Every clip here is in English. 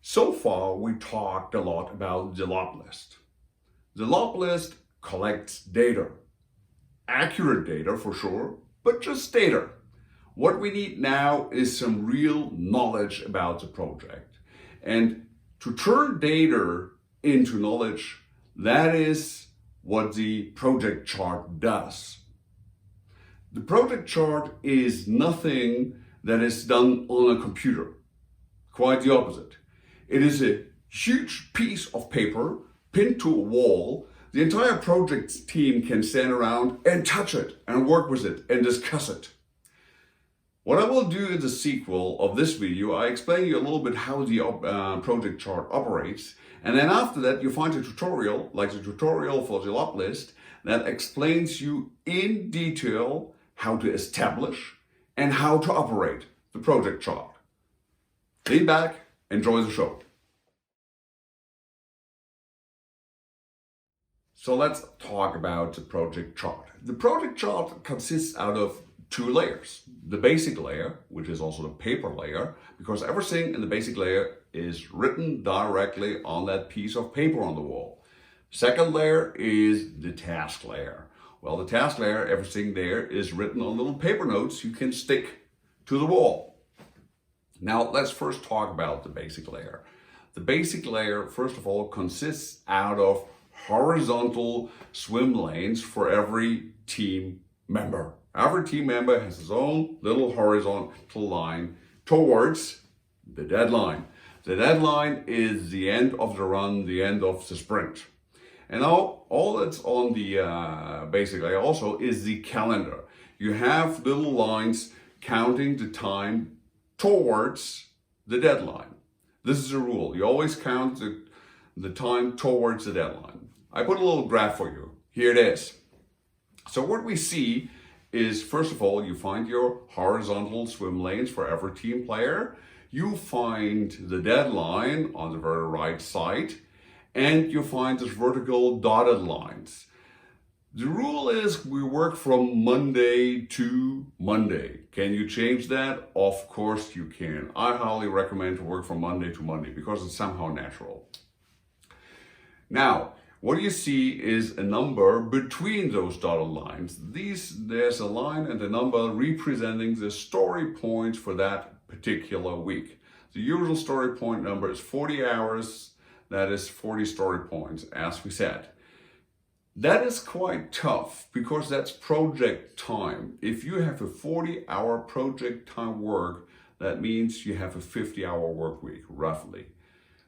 So far, we talked a lot about the lot list. The lot list collects data, accurate data for sure, but just data. What we need now is some real knowledge about the project. And to turn data into knowledge, that is what the project chart does. The project chart is nothing that is done on a computer. Quite the opposite. It is a huge piece of paper pinned to a wall. The entire project team can stand around and touch it and work with it and discuss it. What I will do in the sequel of this video, I explain you a little bit how the project chart operates. And then after that, you find a tutorial, like the tutorial for the lot list, that explains you in detail how to establish and how to operate the project chart. Lean back, enjoy the show. So let's talk about the project chart. The project chart consists out of two layers. The basic layer, which is also the paper layer, because everything in the basic layer is written directly on that piece of paper on the wall. Second layer is the task layer. Well, the task layer, everything there is written on little paper notes you can stick to the wall. Now, let's first talk about the basic layer. The basic layer, first of all, consists out of horizontal swim lanes for every team member. Every team member has his own little horizontal line towards the deadline. The deadline is the end of the run, the end of the sprint. And now all that's on the basic layer also is the calendar. You have little lines counting the time towards the deadline. This is a rule. You always count the time towards the deadline. I put a little graph for you. Here it is. So what we see is, first of all, you find your horizontal swim lanes for every team player. You find the deadline on the very right side, and you find these vertical dotted lines. The rule is we work from Monday to Monday. Can you change that? Of course you can. I highly recommend to work from Monday to Monday because it's somehow natural. Now, what you see is a number between those dotted lines. There's a line and a number representing the story points for that particular week. The usual story point number is 40 hours. That is 40 story points, as we said. That is quite tough because that's project time. If you have a 40-hour project time work, that means you have a 50-hour work week, roughly.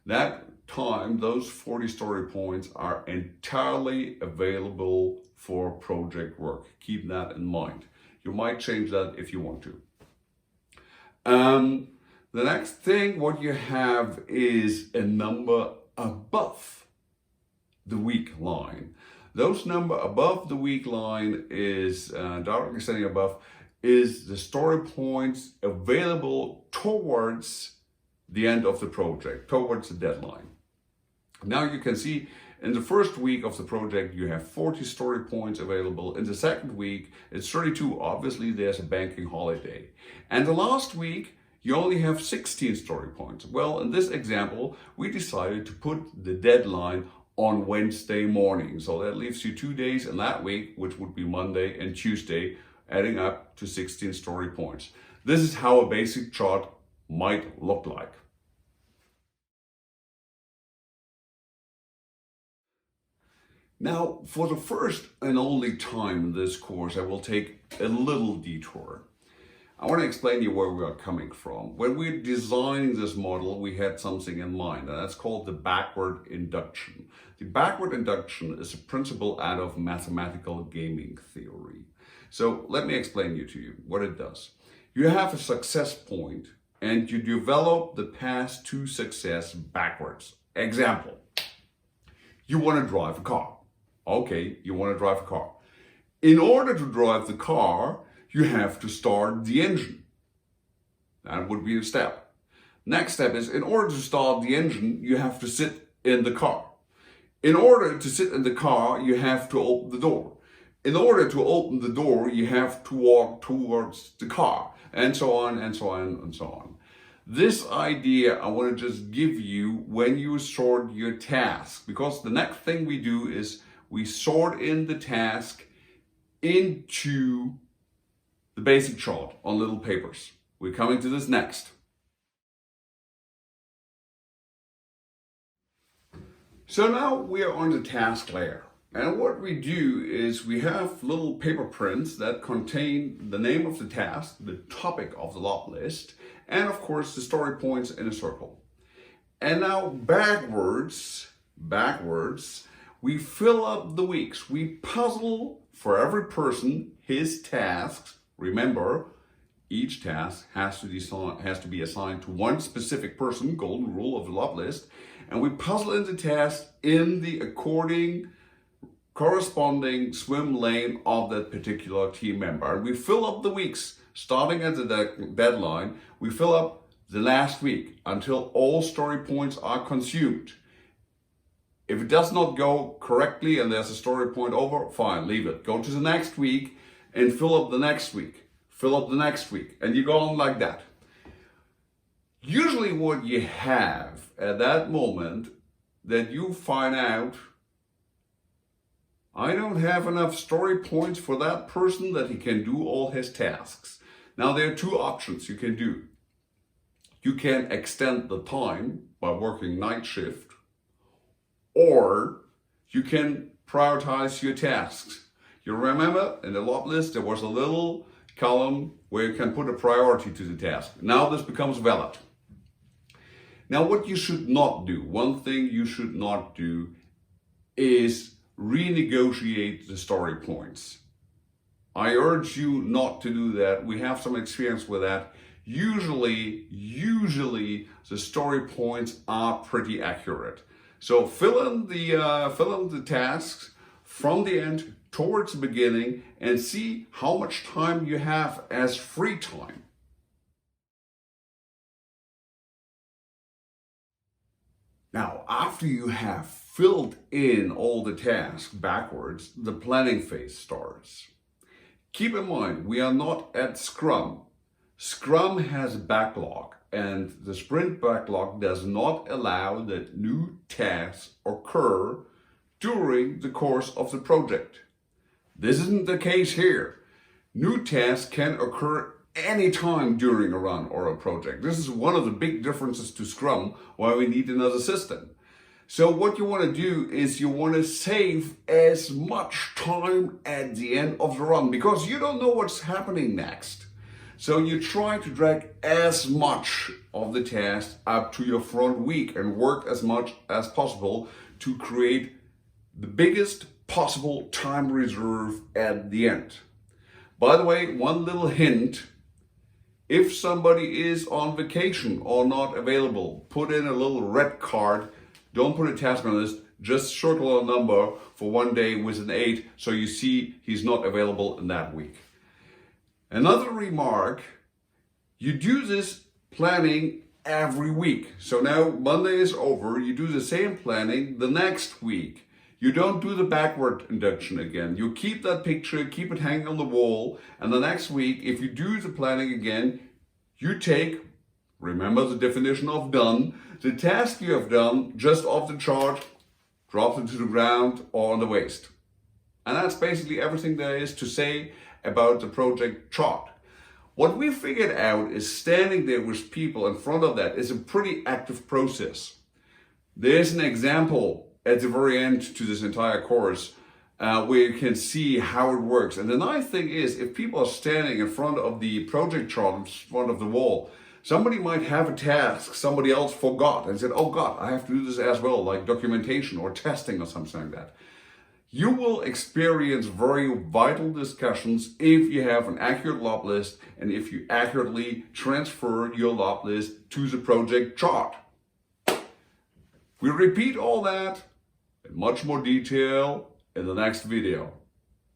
That time, those 40 story points are entirely available for project work. Keep that in mind. You might change that if you want to. The next thing, what you have is a number above the week line. Those number above the week line is directly standing above is the story points available towards the end of the project, towards the deadline. Now you can see in the first week of the project you have 40 story points available. In the second week it's 32. Obviously there's a banking holiday. And the last week you only have 16 story points. Well, in this example we decided to put the deadline on Wednesday morning. So that leaves you 2 days in that week, which would be Monday and Tuesday, adding up to 16 story points. This is how a basic chart might look like. Now, for the first and only time in this course, I will take a little detour. I want to explain to you where we are coming from. When we're designing this model, we had something in mind, and that's called the backward induction. The backward induction is a principle out of mathematical gaming theory. So let me explain to you what it does. You have a success point, and you develop the path to success backwards. Example, you want to drive a car. Okay, you want to drive a car. In order to drive the car, you have to start the engine. That would be a step. Next step is, in order to start the engine, you have to sit in the car. In order to sit in the car, you have to open the door. In order to open the door, you have to walk towards the car, and so on, and so on, and so on. This idea I want to just give you when you sort your task, because the next thing we do is we sort in the task into the basic chart on little papers. We're coming to this next. So now we are on the task layer. And what we do is we have little paper prints that contain the name of the task, the topic of the lot list, and of course the story points in a circle. And now backwards, we fill up the weeks. We puzzle for every person his tasks. Remember, each task has to be assigned to one specific person, golden rule of the lot list. And we puzzle in the task in the corresponding swim lane of that particular team member. And we fill up the weeks, starting at the deadline, we fill up the last week until all story points are consumed. If it does not go correctly and there's a story point over, fine, leave it. Go to the next week and fill up the next week. Fill up the next week. And you go on like that. Usually what you have at that moment that you find out, I don't have enough story points for that person that he can do all his tasks. Now there are two options you can do. You can extend the time by working night shift, or you can prioritize your tasks. You remember in the lot list there was a little column where you can put a priority to the task. Now this becomes valid. Now what you should not do, one thing you should not do is renegotiate the story points. I urge you not to do that. We have some experience with that. Usually the story points are pretty accurate. So fill in the tasks from the end towards the beginning and see how much time you have as free time. Now, after you have filled in all the tasks backwards, the planning phase starts. Keep in mind, we are not at Scrum. Scrum has backlog, and the sprint backlog does not allow that new tasks occur during the course of the project. This isn't the case here. New tasks can occur anytime during a run or a project. This is one of the big differences to Scrum, why we need another system. So what you want to do is you want to save as much time at the end of the run, because you don't know what's happening next. So you try to drag as much of the task up to your front week and work as much as possible to create the biggest possible time reserve at the end. By the way, one little hint: if somebody is on vacation or not available, put in a little red card. Don't put a task on the list, just circle a number for one day with an 8 so you see he's not available in that week. Another remark, you do this planning every week. So now Monday is over, you do the same planning the next week. You don't do the backward induction again. You keep that picture, keep it hanging on the wall, and the next week, if you do the planning again, you take, remember the definition of done, the task you have done just off the chart, drop it to the ground or on the waste. And that's basically everything there is to say about the project chart. What we figured out is standing there with people in front of that is a pretty active process. There's an example at the very end to this entire course where you can see how it works. And the nice thing is, if people are standing in front of the project chart, in front of the wall, somebody might have a task somebody else forgot and said, oh God, I have to do this as well, like documentation or testing or something like that. You will experience very vital discussions if you have an accurate lot list and if you accurately transfer your lot list to the project chart. We repeat all that in much more detail in the next video.